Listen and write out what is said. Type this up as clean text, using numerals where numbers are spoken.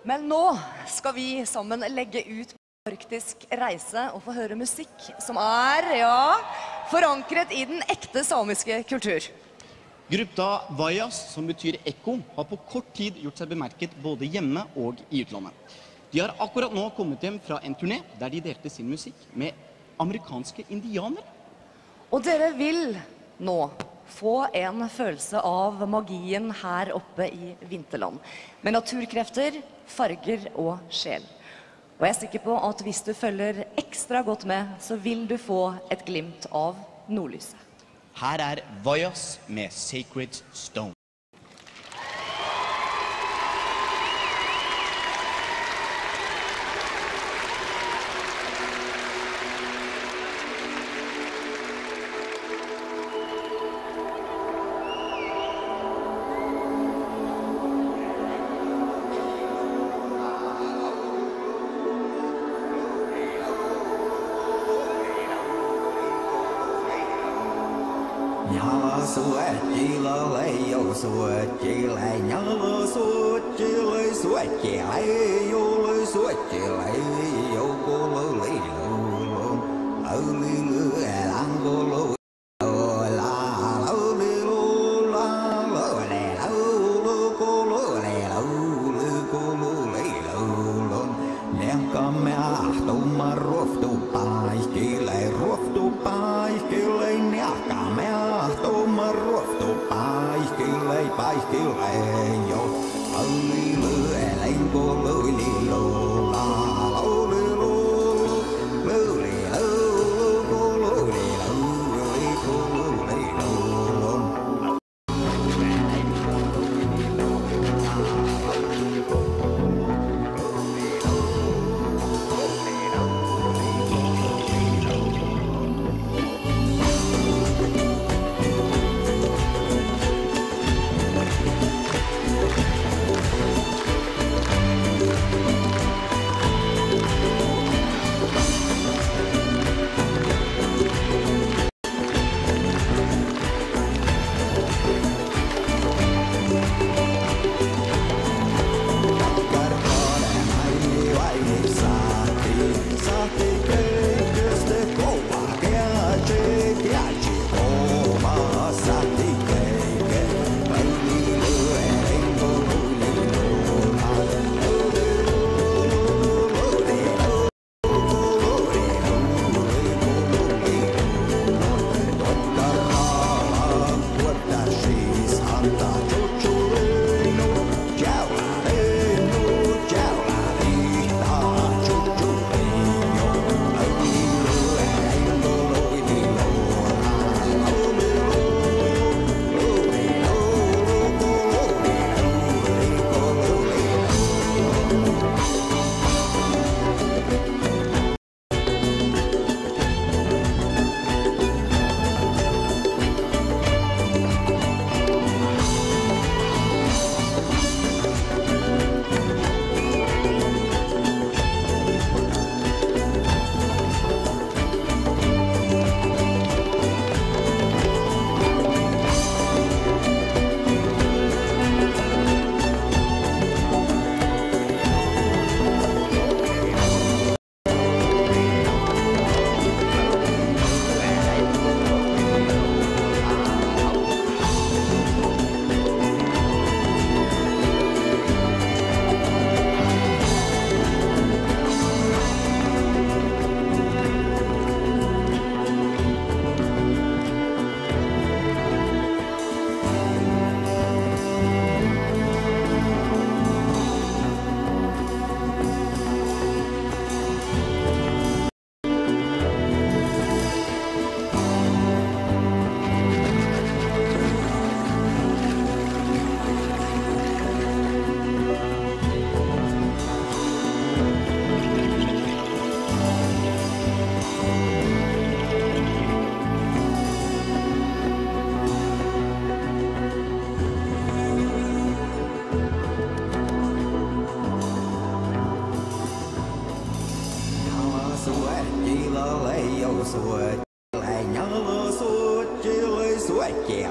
Men nå skal vi sammen legge ut på arktisk reise og få høre musikk som ja, forankret i den ekte samiske kultur. Gruppa Vajas, som betyr ekko, har på kort tid gjort seg bemerket både hjemme og i utlandet. De har akkurat nå kommet hjem fra en turné der de delte sin musikk med amerikanske indianere. Og dere vil nå få en følelse av magien her oppe i vinterland, med naturkrefter, farger og sjel. Og jeg er sikker på at hvis du følger ekstra godt med, så vil du få et glimt av nordlyset. Her Vajas med Sacred Stone. Suốt chỉ lấy yêu suốt chỉ lấy nhớ suốt chỉ lấy suốt chỉ lấy yêu suốt chỉ lấy yêu cô lấy luôn ở lư lang cô lấy suốt chỉ lấy nhớ suốt chỉ lấy suốt chỉ